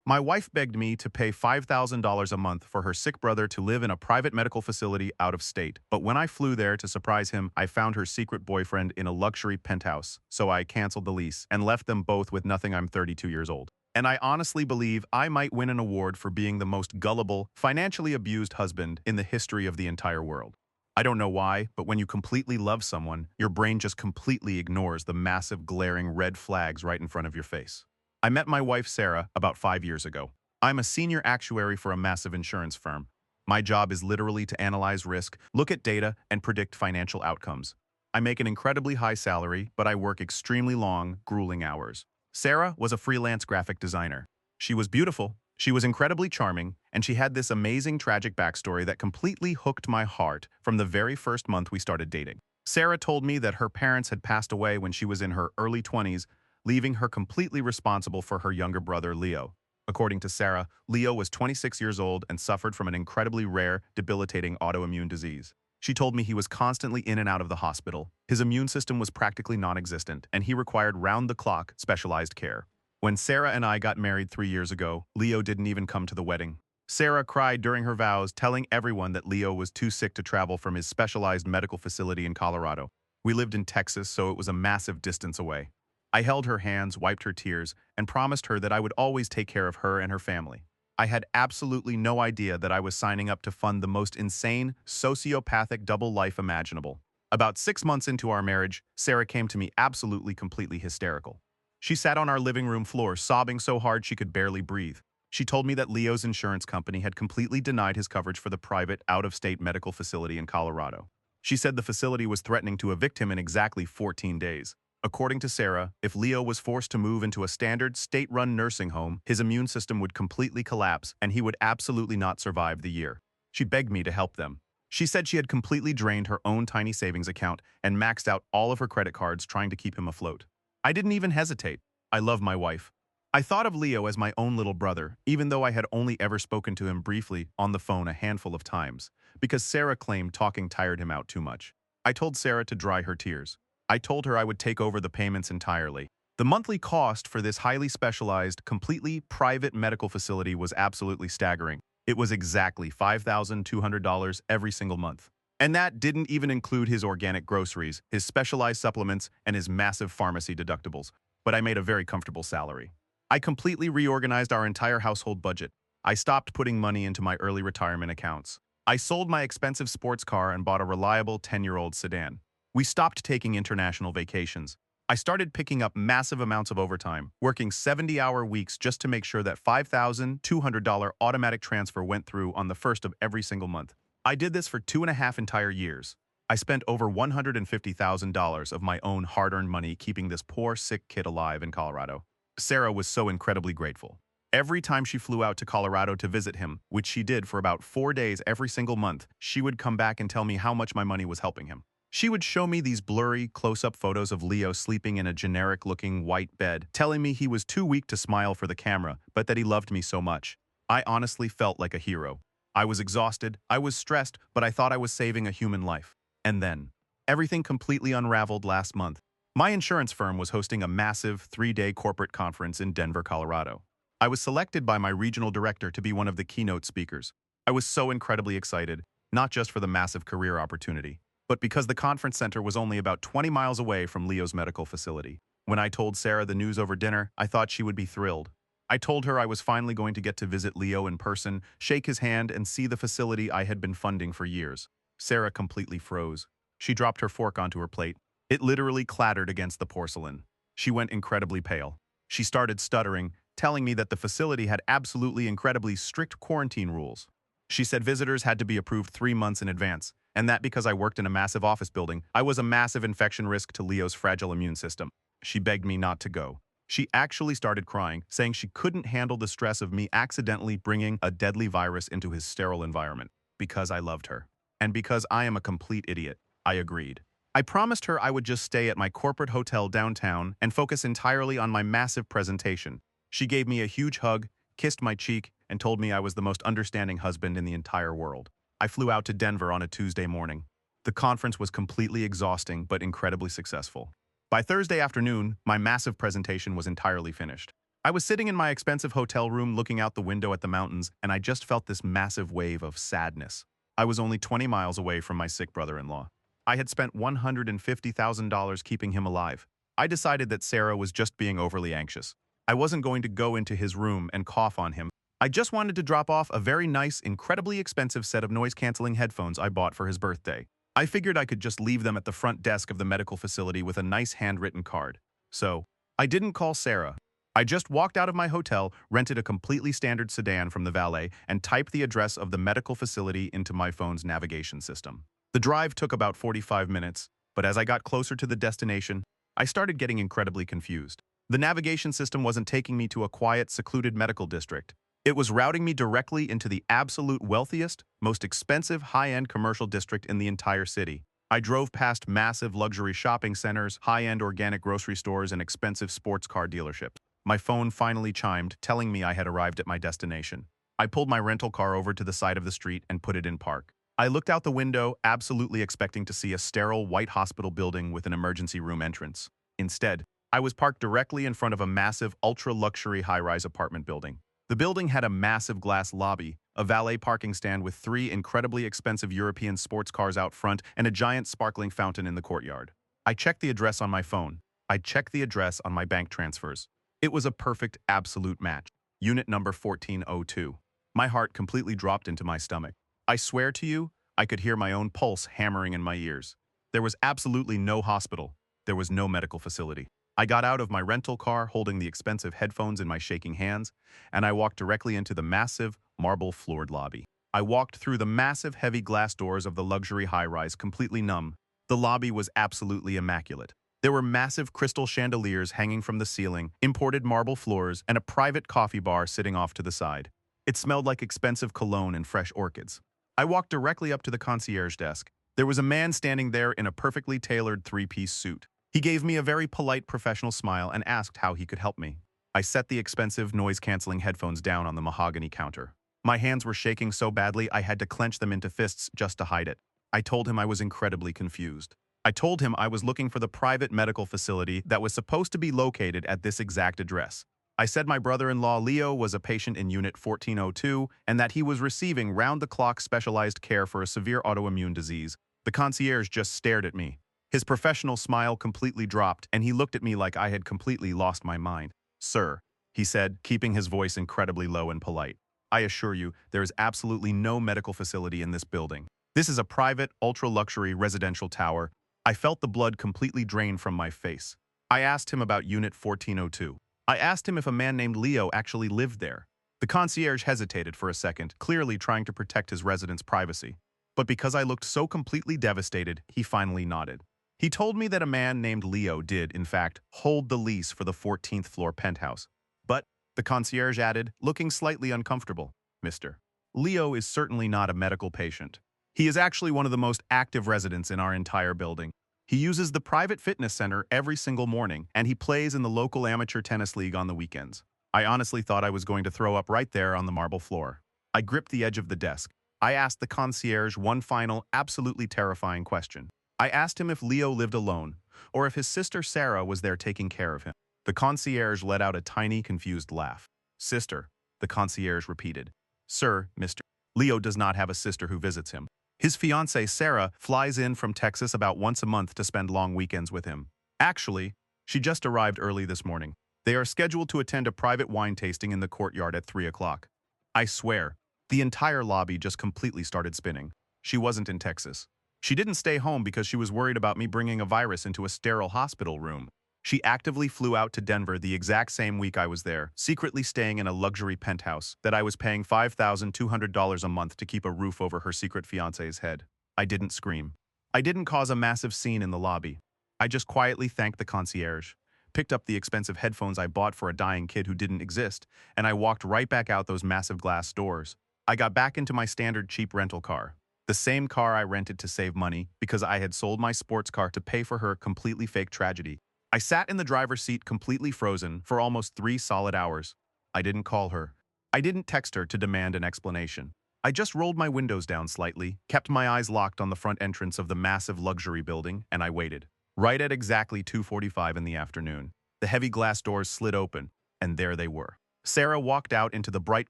My wife begged me to pay $5,000 a month for her sick brother to live in a private medical facility out of state. But when I flew there to surprise him, I found her secret boyfriend in a luxury penthouse. So I canceled the lease and left them both with nothing. I'm 32 years old. And I honestly believe I might win an award for being the most gullible, financially abused husband in the history of the entire world. I don't know why, but when you completely love someone, your brain just completely ignores the massive glaring red flags right in front of your face. I met my wife Sarah about 5 years ago. I'm a senior actuary for a massive insurance firm. My job is literally to analyze risk, look at data, and predict financial outcomes. I make an incredibly high salary, but I work extremely long, grueling hours. Sarah was a freelance graphic designer. She was beautiful, she was incredibly charming, and she had this amazing tragic backstory that completely hooked my heart from the very first month we started dating. Sarah told me that her parents had passed away when she was in her early 20s, leaving her completely responsible for her younger brother, Leo. According to Sarah, Leo was 26 years old and suffered from an incredibly rare, debilitating autoimmune disease. She told me he was constantly in and out of the hospital. His immune system was practically non-existent, and he required round-the-clock, specialized care. When Sarah and I got married 3 years ago, Leo didn't even come to the wedding. Sarah cried during her vows, telling everyone that Leo was too sick to travel from his specialized medical facility in Colorado. We lived in Texas, so it was a massive distance away. I held her hands, wiped her tears, and promised her that I would always take care of her and her family. I had absolutely no idea that I was signing up to fund the most insane, sociopathic double life imaginable. About 6 months into our marriage, Sarah came to me absolutely completely hysterical. She sat on our living room floor, sobbing so hard she could barely breathe. She told me that Leo's insurance company had completely denied his coverage for the private, out-of-state medical facility in Colorado. She said the facility was threatening to evict him in exactly 14 days. According to Sarah, if Leo was forced to move into a standard, state-run nursing home, his immune system would completely collapse and he would absolutely not survive the year. She begged me to help them. She said she had completely drained her own tiny savings account and maxed out all of her credit cards trying to keep him afloat. I didn't even hesitate. I love my wife. I thought of Leo as my own little brother, even though I had only ever spoken to him briefly on the phone a handful of times, because Sarah claimed talking tired him out too much. I told Sarah to dry her tears. I told her I would take over the payments entirely. The monthly cost for this highly specialized, completely private medical facility was absolutely staggering. It was exactly $5,200 every single month. And that didn't even include his organic groceries, his specialized supplements, and his massive pharmacy deductibles. But I made a very comfortable salary. I completely reorganized our entire household budget. I stopped putting money into my early retirement accounts. I sold my expensive sports car and bought a reliable 10-year-old sedan. We stopped taking international vacations. I started picking up massive amounts of overtime, working 70-hour weeks just to make sure that $5,200 automatic transfer went through on the first of every single month. I did this for 2.5 entire years. I spent over $150,000 of my own hard-earned money keeping this poor, sick kid alive in Colorado. Sarah was so incredibly grateful. Every time she flew out to Colorado to visit him, which she did for about 4 days every single month, she would come back and tell me how much my money was helping him. She would show me these blurry, close-up photos of Leo sleeping in a generic-looking white bed, telling me he was too weak to smile for the camera, but that he loved me so much. I honestly felt like a hero. I was exhausted, I was stressed, but I thought I was saving a human life. And then, everything completely unraveled last month. My insurance firm was hosting a massive 3-day corporate conference in Denver, Colorado. I was selected by my regional director to be one of the keynote speakers. I was so incredibly excited, not just for the massive career opportunity, but because the conference center was only about 20 miles away from Leo's medical facility. When I told Sarah the news over dinner, I thought she would be thrilled. I told her I was finally going to get to visit Leo in person, shake his hand, and see the facility I had been funding for years. Sarah completely froze. She dropped her fork onto her plate. It literally clattered against the porcelain. She went incredibly pale. She started stuttering, telling me that the facility had absolutely incredibly strict quarantine rules. She said visitors had to be approved 3 months in advance, and that because I worked in a massive office building, I was a massive infection risk to Leo's fragile immune system. She begged me not to go. She actually started crying, saying she couldn't handle the stress of me accidentally bringing a deadly virus into his sterile environment. Because I loved her. And because I am a complete idiot, I agreed. I promised her I would just stay at my corporate hotel downtown and focus entirely on my massive presentation. She gave me a huge hug, kissed my cheek, and told me I was the most understanding husband in the entire world. I flew out to Denver on a Tuesday morning. The conference was completely exhausting but incredibly successful. By Thursday afternoon, my massive presentation was entirely finished. I was sitting in my expensive hotel room looking out the window at the mountains, and I just felt this massive wave of sadness. I was only 20 miles away from my sick brother-in-law. I had spent $150,000 keeping him alive. I decided that Sarah was just being overly anxious. I wasn't going to go into his room and cough on him. I just wanted to drop off a very nice, incredibly expensive set of noise-canceling headphones I bought for his birthday. I figured I could just leave them at the front desk of the medical facility with a nice handwritten card. So, I didn't call Sarah. I just walked out of my hotel, rented a completely standard sedan from the valet, and typed the address of the medical facility into my phone's navigation system. The drive took about 45 minutes, but as I got closer to the destination, I started getting incredibly confused. The navigation system wasn't taking me to a quiet, secluded medical district. It was routing me directly into the absolute wealthiest, most expensive high-end commercial district in the entire city. I drove past massive luxury shopping centers, high-end organic grocery stores, and expensive sports car dealerships. My phone finally chimed, telling me I had arrived at my destination. I pulled my rental car over to the side of the street and put it in park. I looked out the window, absolutely expecting to see a sterile white hospital building with an emergency room entrance. Instead, I was parked directly in front of a massive, ultra-luxury high-rise apartment building. The building had a massive glass lobby, a valet parking stand with 3 incredibly expensive European sports cars out front, and a giant sparkling fountain in the courtyard. I checked the address on my phone. I checked the address on my bank transfers. It was a perfect, absolute match. Unit number 1402. My heart completely dropped into my stomach. I swear to you, I could hear my own pulse hammering in my ears. There was absolutely no hospital. There was no medical facility. I got out of my rental car holding the expensive headphones in my shaking hands, and I walked directly into the massive, marble-floored lobby. I walked through the massive, heavy glass doors of the luxury high-rise completely numb. The lobby was absolutely immaculate. There were massive crystal chandeliers hanging from the ceiling, imported marble floors, and a private coffee bar sitting off to the side. It smelled like expensive cologne and fresh orchids. I walked directly up to the concierge desk. There was a man standing there in a perfectly tailored 3-piece suit. He gave me a very polite, professional smile and asked how he could help me. I set the expensive, noise-canceling headphones down on the mahogany counter. My hands were shaking so badly I had to clench them into fists just to hide it. I told him I was incredibly confused. I told him I was looking for the private medical facility that was supposed to be located at this exact address. I said my brother-in-law Leo was a patient in Unit 1402 and that he was receiving round-the-clock specialized care for a severe autoimmune disease. The concierge just stared at me. His professional smile completely dropped, and he looked at me like I had completely lost my mind. "Sir," he said, keeping his voice incredibly low and polite, "I assure you, there is absolutely no medical facility in this building. This is a private, ultra-luxury residential tower." I felt the blood completely drain from my face. I asked him about Unit 1402. I asked him if a man named Leo actually lived there. The concierge hesitated for a second, clearly trying to protect his residents' privacy. But because I looked so completely devastated, he finally nodded. He told me that a man named Leo did, in fact, hold the lease for the 14th floor penthouse. But, the concierge added, looking slightly uncomfortable, "Mr. Leo is certainly not a medical patient. He is actually one of the most active residents in our entire building. He uses the private fitness center every single morning, and he plays in the local amateur tennis league on the weekends." I honestly thought I was going to throw up right there on the marble floor. I gripped the edge of the desk. I asked the concierge one final, absolutely terrifying question. I asked him if Leo lived alone, or if his sister Sarah was there taking care of him. The concierge let out a tiny, confused laugh. "Sister," the concierge repeated. "Sir, Mr. Leo does not have a sister who visits him. His fiancée, Sarah, flies in from Texas about once a month to spend long weekends with him. Actually, she just arrived early this morning. They are scheduled to attend a private wine tasting in the courtyard at 3 o'clock. I swear, the entire lobby just completely started spinning. She wasn't in Texas. She didn't stay home because she was worried about me bringing a virus into a sterile hospital room. She actively flew out to Denver the exact same week I was there, secretly staying in a luxury penthouse that I was paying $5,200 a month to keep a roof over her secret fiancé's head. I didn't scream. I didn't cause a massive scene in the lobby. I just quietly thanked the concierge, picked up the expensive headphones I bought for a dying kid who didn't exist, and I walked right back out those massive glass doors. I got back into my standard cheap rental car. The same car I rented to save money because I had sold my sports car to pay for her completely fake tragedy. I sat in the driver's seat completely frozen for almost 3 solid hours. I didn't call her. I didn't text her to demand an explanation. I just rolled my windows down slightly, kept my eyes locked on the front entrance of the massive luxury building, and I waited. Right at exactly 2:45 in the afternoon, the heavy glass doors slid open. And there they were. Sarah walked out into the bright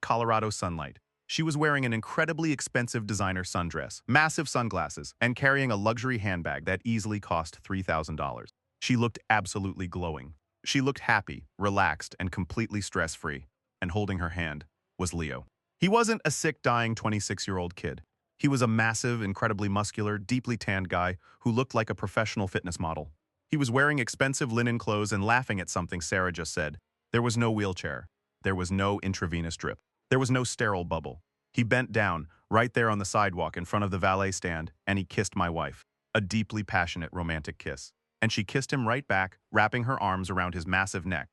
Colorado sunlight. She was wearing an incredibly expensive designer sundress, massive sunglasses, and carrying a luxury handbag that easily cost $3,000. She looked absolutely glowing. She looked happy, relaxed, and completely stress-free. And holding her hand was Leo. He wasn't a sick, dying 26-year-old kid. He was a massive, incredibly muscular, deeply tanned guy who looked like a professional fitness model. He was wearing expensive linen clothes and laughing at something Sarah just said. There was no wheelchair. There was no intravenous drip. There was no sterile bubble. He bent down, right there on the sidewalk in front of the valet stand, and he kissed my wife. A deeply passionate, romantic kiss. And she kissed him right back, wrapping her arms around his massive neck.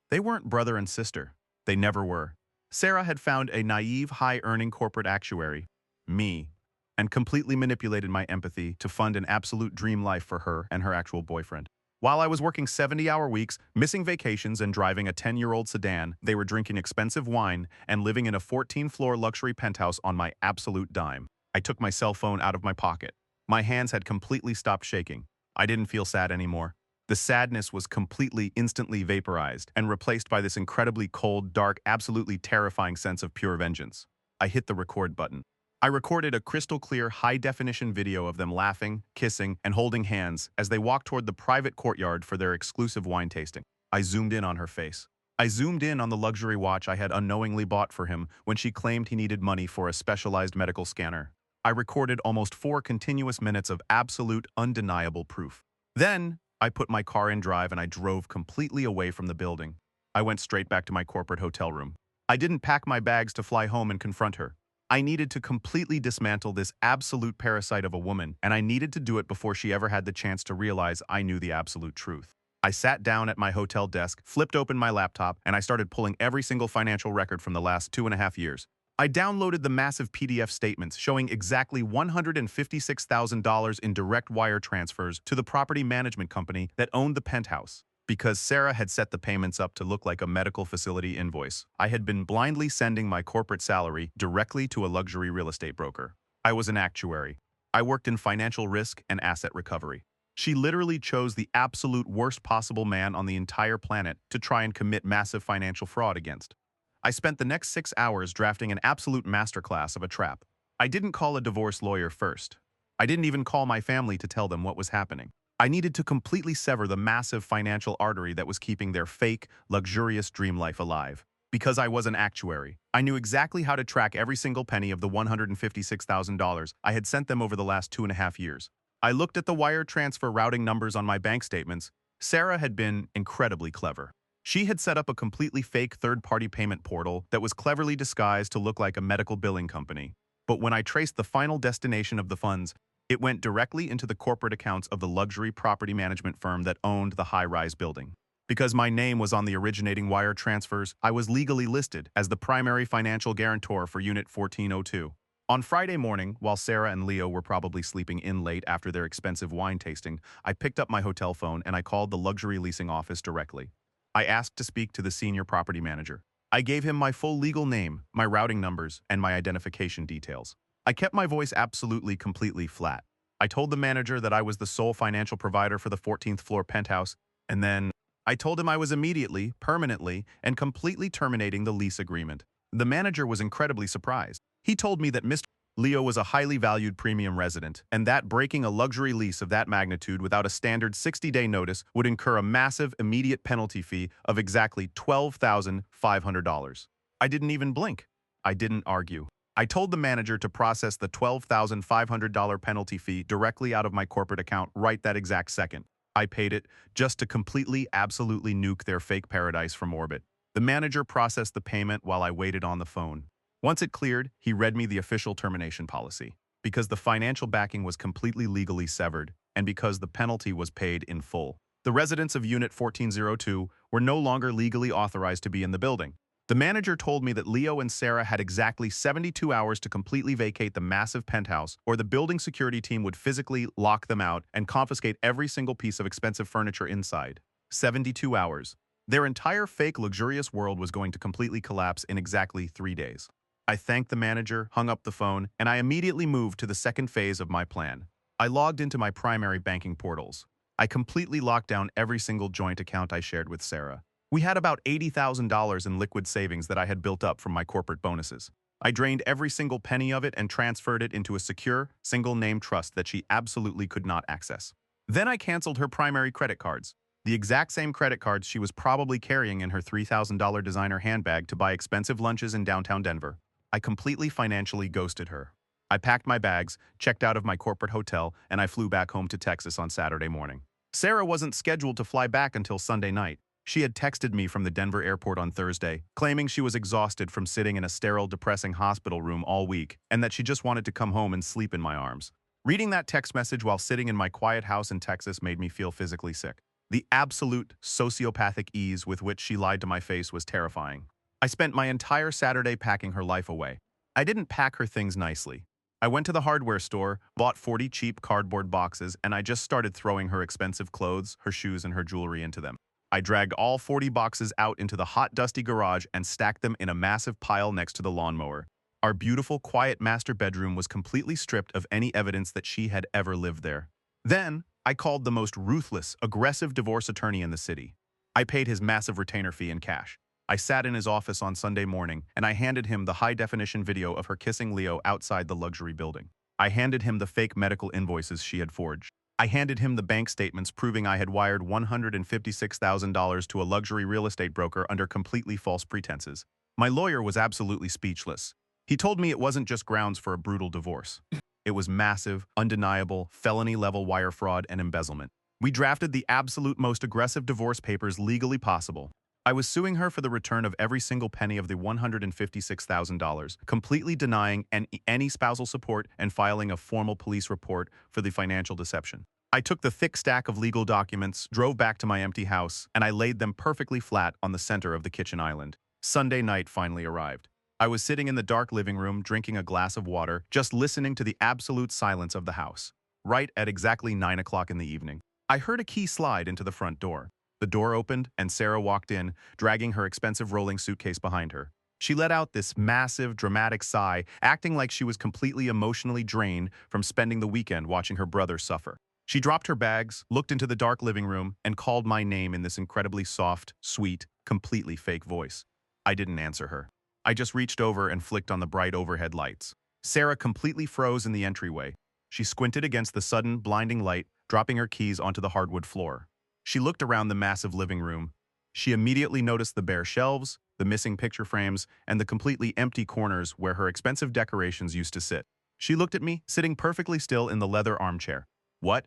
They weren't brother and sister. They never were. Sarah had found a naive, high-earning corporate actuary, me, and completely manipulated my empathy to fund an absolute dream life for her and her actual boyfriend. While I was working 70-hour weeks, missing vacations, and driving a 10-year-old sedan, they were drinking expensive wine and living in a 14-floor luxury penthouse on my absolute dime. I took my cell phone out of my pocket. My hands had completely stopped shaking. I didn't feel sad anymore. The sadness was completely, instantly vaporized and replaced by this incredibly cold, dark, absolutely terrifying sense of pure vengeance. I hit the record button. I recorded a crystal-clear, high-definition video of them laughing, kissing, and holding hands as they walked toward the private courtyard for their exclusive wine tasting. I zoomed in on her face. I zoomed in on the luxury watch I had unknowingly bought for him when she claimed he needed money for a specialized medical scanner. I recorded almost 4 continuous minutes of absolute, undeniable proof. Then, I put my car in drive and I drove completely away from the building. I went straight back to my corporate hotel room. I didn't pack my bags to fly home and confront her. I needed to completely dismantle this absolute parasite of a woman, and I needed to do it before she ever had the chance to realize I knew the absolute truth. I sat down at my hotel desk, flipped open my laptop, and I started pulling every single financial record from the last 2.5 years. I downloaded the massive PDF statements showing exactly $156,000 in direct wire transfers to the property management company that owned the penthouse. Because Sarah had set the payments up to look like a medical facility invoice, I had been blindly sending my corporate salary directly to a luxury real estate broker. I was an actuary. I worked in financial risk and asset recovery. She literally chose the absolute worst possible man on the entire planet to try and commit massive financial fraud against. I spent the next 6 hours drafting an absolute masterclass of a trap. I didn't call a divorce lawyer first. I didn't even call my family to tell them what was happening. I needed to completely sever the massive financial artery that was keeping their fake, luxurious dream life alive. Because I was an actuary, I knew exactly how to track every single penny of the $156,000 I had sent them over the last 2.5 years. I looked at the wire transfer routing numbers on my bank statements. Sarah had been incredibly clever. She had set up a completely fake third-party payment portal that was cleverly disguised to look like a medical billing company. But when I traced the final destination of the funds, it went directly into the corporate accounts of the luxury property management firm that owned the high-rise building. Because my name was on the originating wire transfers, I was legally listed as the primary financial guarantor for Unit 1402. On Friday morning, while Sarah and Leo were probably sleeping in late after their expensive wine tasting, I picked up my hotel phone and I called the luxury leasing office directly. I asked to speak to the senior property manager. I gave him my full legal name, my routing numbers, and my identification details. I kept my voice absolutely, completely flat. I told the manager that I was the sole financial provider for the 14th floor penthouse, and then I told him I was immediately, permanently, and completely terminating the lease agreement. The manager was incredibly surprised. He told me that Mr. Leo was a highly valued premium resident, and that breaking a luxury lease of that magnitude without a standard 60-day notice would incur a massive immediate penalty fee of exactly $12,500. I didn't even blink. I didn't argue. I told the manager to process the $12,500 penalty fee directly out of my corporate account right that exact second. I paid it just to completely, absolutely nuke their fake paradise from orbit. The manager processed the payment while I waited on the phone. Once it cleared, he read me the official termination policy. Because the financial backing was completely legally severed, and because the penalty was paid in full. The residents of Unit 1402 were no longer legally authorized to be in the building. The manager told me that Leo and Sarah had exactly 72 hours to completely vacate the massive penthouse, or the building security team would physically lock them out and confiscate every single piece of expensive furniture inside. 72 hours. Their entire fake luxurious world was going to completely collapse in exactly 3 days. I thanked the manager, hung up the phone, and I immediately moved to the second phase of my plan. I logged into my primary banking portals. I completely locked down every single joint account I shared with Sarah. We had about $80,000 in liquid savings that I had built up from my corporate bonuses. I drained every single penny of it and transferred it into a secure, single-name trust that she absolutely could not access. Then I canceled her primary credit cards, the exact same credit cards she was probably carrying in her $3,000 designer handbag to buy expensive lunches in downtown Denver. I completely financially ghosted her. I packed my bags, checked out of my corporate hotel, and I flew back home to Texas on Saturday morning. Sarah wasn't scheduled to fly back until Sunday night. She had texted me from the Denver airport on Thursday, claiming she was exhausted from sitting in a sterile, depressing hospital room all week, and that she just wanted to come home and sleep in my arms. Reading that text message while sitting in my quiet house in Texas made me feel physically sick. The absolute sociopathic ease with which she lied to my face was terrifying. I spent my entire Saturday packing her life away. I didn't pack her things nicely. I went to the hardware store, bought 40 cheap cardboard boxes, and I just started throwing her expensive clothes, her shoes, and her jewelry into them. I dragged all 40 boxes out into the hot, dusty garage and stacked them in a massive pile next to the lawnmower. Our beautiful, quiet master bedroom was completely stripped of any evidence that she had ever lived there. Then, I called the most ruthless, aggressive divorce attorney in the city. I paid his massive retainer fee in cash. I sat in his office on Sunday morning, and I handed him the high-definition video of her kissing Leo outside the luxury building. I handed him the fake medical invoices she had forged. I handed him the bank statements proving I had wired $156,000 to a luxury real estate broker under completely false pretenses. My lawyer was absolutely speechless. He told me it wasn't just grounds for a brutal divorce. It was massive, undeniable, felony-level wire fraud and embezzlement. We drafted the absolute most aggressive divorce papers legally possible. I was suing her for the return of every single penny of the $156,000, completely denying any spousal support and filing a formal police report for the financial deception. I took the thick stack of legal documents, drove back to my empty house, and I laid them perfectly flat on the center of the kitchen island. Sunday night finally arrived. I was sitting in the dark living room, drinking a glass of water, just listening to the absolute silence of the house. Right at exactly 9 o'clock in the evening, I heard a key slide into the front door. The door opened, and Sarah walked in, dragging her expensive rolling suitcase behind her. She let out this massive, dramatic sigh, acting like she was completely emotionally drained from spending the weekend watching her brother suffer. She dropped her bags, looked into the dark living room, and called my name in this incredibly soft, sweet, completely fake voice. I didn't answer her. I just reached over and flicked on the bright overhead lights. Sarah completely froze in the entryway. She squinted against the sudden, blinding light, dropping her keys onto the hardwood floor. She looked around the massive living room. She immediately noticed the bare shelves, the missing picture frames, and the completely empty corners where her expensive decorations used to sit. She looked at me, sitting perfectly still in the leather armchair. What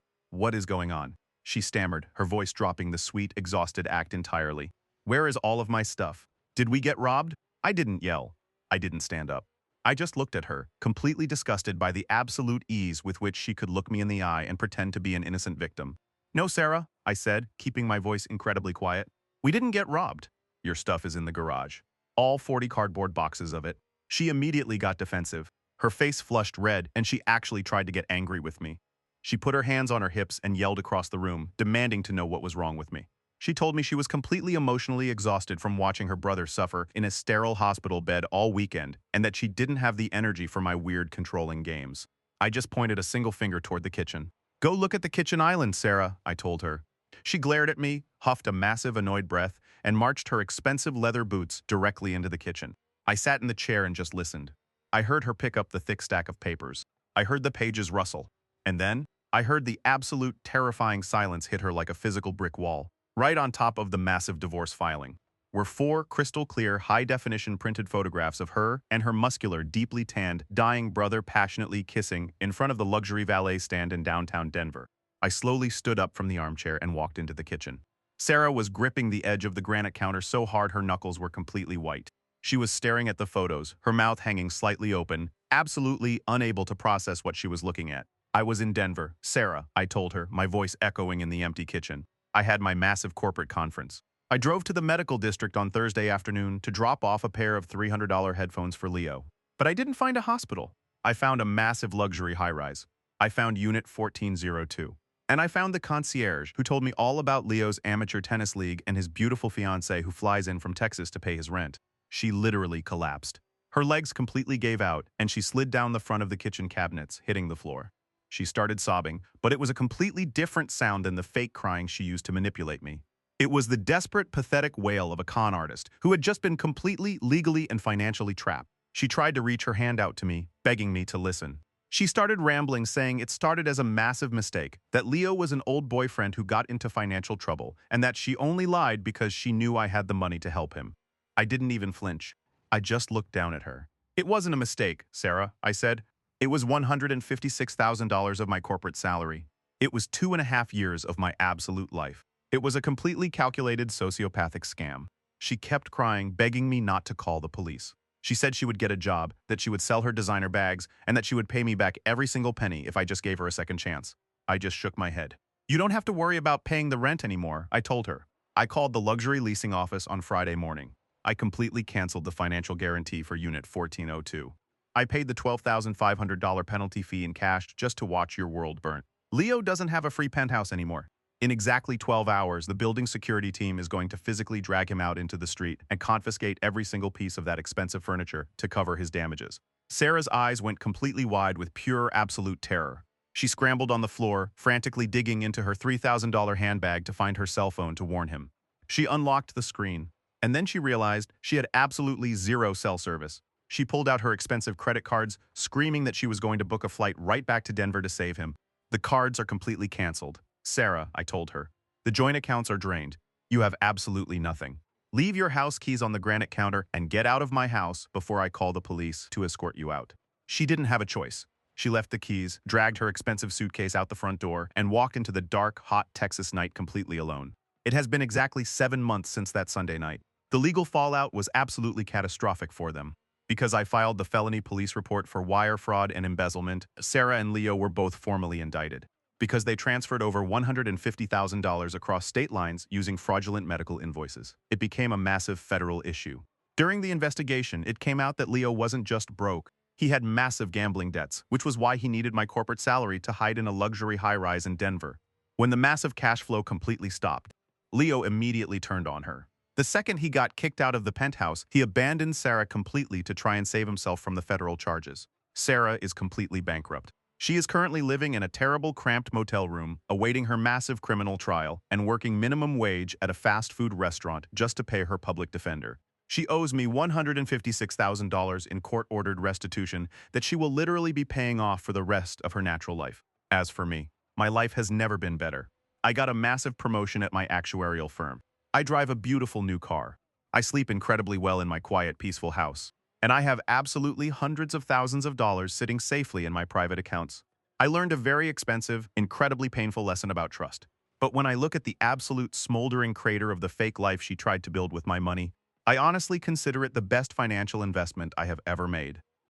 is going on? She stammered, her voice dropping the sweet, exhausted act entirely. Where is all of my stuff? Did we get robbed? I didn't yell. I didn't stand up. I just looked at her, completely disgusted by the absolute ease with which she could look me in the eye and pretend to be an innocent victim. No, Sarah, I said, keeping my voice incredibly quiet. We didn't get robbed. Your stuff is in the garage. All 40 cardboard boxes of it. She immediately got defensive. Her face flushed red, and she actually tried to get angry with me. She put her hands on her hips and yelled across the room, demanding to know what was wrong with me. She told me she was completely emotionally exhausted from watching her brother suffer in a sterile hospital bed all weekend, and that she didn't have the energy for my weird controlling games. I just pointed a single finger toward the kitchen. Go look at the kitchen island, Sarah, I told her. She glared at me, huffed a massive annoyed breath, and marched her expensive leather boots directly into the kitchen. I sat in the chair and just listened. I heard her pick up the thick stack of papers. I heard the pages rustle. And then, I heard the absolute terrifying silence hit her like a physical brick wall. Right on top of the massive divorce filing were 4 crystal-clear, high-definition printed photographs of her and her muscular, deeply tanned, dying brother passionately kissing in front of the luxury valet stand in downtown Denver. I slowly stood up from the armchair and walked into the kitchen. Sarah was gripping the edge of the granite counter so hard her knuckles were completely white. She was staring at the photos, her mouth hanging slightly open, absolutely unable to process what she was looking at. I was in Denver, Sarah, I told her, my voice echoing in the empty kitchen. I had my massive corporate conference. I drove to the medical district on Thursday afternoon to drop off a pair of $300 headphones for Leo. But I didn't find a hospital. I found a massive luxury high-rise. I found Unit 1402. And I found the concierge who told me all about Leo's amateur tennis league and his beautiful fiancée who flies in from Texas to pay his rent. She literally collapsed. Her legs completely gave out, and she slid down the front of the kitchen cabinets, hitting the floor. She started sobbing, but it was a completely different sound than the fake crying she used to manipulate me. It was the desperate, pathetic wail of a con artist who had just been completely, legally, and financially trapped. She tried to reach her hand out to me, begging me to listen. She started rambling, saying it started as a massive mistake, that Leo was an old boyfriend who got into financial trouble, and that she only lied because she knew I had the money to help him. I didn't even flinch. I just looked down at her. It wasn't a mistake, Sarah, I said. It was $156,000 of my corporate salary. It was 2.5 years of my absolute life. It was a completely calculated sociopathic scam. She kept crying, begging me not to call the police. She said she would get a job, that she would sell her designer bags, and that she would pay me back every single penny if I just gave her a second chance. I just shook my head. You don't have to worry about paying the rent anymore, I told her. I called the luxury leasing office on Friday morning. I completely canceled the financial guarantee for Unit 1402. I paid the $12,500 penalty fee in cash just to watch your world burn. Leo doesn't have a free penthouse anymore. In exactly 12 hours, the building security team is going to physically drag him out into the street and confiscate every single piece of that expensive furniture to cover his damages. Sarah's eyes went completely wide with pure, absolute terror. She scrambled on the floor, frantically digging into her $3,000 handbag to find her cell phone to warn him. She unlocked the screen, and then she realized she had absolutely zero cell service. She pulled out her expensive credit cards, screaming that she was going to book a flight right back to Denver to save him. The cards are completely canceled. Sarah, I told her, the joint accounts are drained. You have absolutely nothing. Leave your house keys on the granite counter and get out of my house before I call the police to escort you out. She didn't have a choice. She left the keys, dragged her expensive suitcase out the front door, and walked into the dark, hot Texas night completely alone. It has been exactly 7 months since that Sunday night. The legal fallout was absolutely catastrophic for them. Because I filed the felony police report for wire fraud and embezzlement, Sarah and Leo were both formally indicted. Because they transferred over $150,000 across state lines using fraudulent medical invoices. It became a massive federal issue. During the investigation, it came out that Leo wasn't just broke. He had massive gambling debts, which was why he needed my corporate salary to hide in a luxury high-rise in Denver. When the massive cash flow completely stopped, Leo immediately turned on her. The second he got kicked out of the penthouse, he abandoned Sarah completely to try and save himself from the federal charges. Sarah is completely bankrupt. She is currently living in a terrible, cramped motel room, awaiting her massive criminal trial, and working minimum wage at a fast food restaurant just to pay her public defender. She owes me $156,000 in court-ordered restitution that she will literally be paying off for the rest of her natural life. As for me, my life has never been better. I got a massive promotion at my actuarial firm. I drive a beautiful new car. I sleep incredibly well in my quiet, peaceful house. And I have absolutely hundreds of thousands of dollars sitting safely in my private accounts. I learned a very expensive, incredibly painful lesson about trust. But when I look at the absolute smoldering crater of the fake life she tried to build with my money, I honestly consider it the best financial investment I have ever made.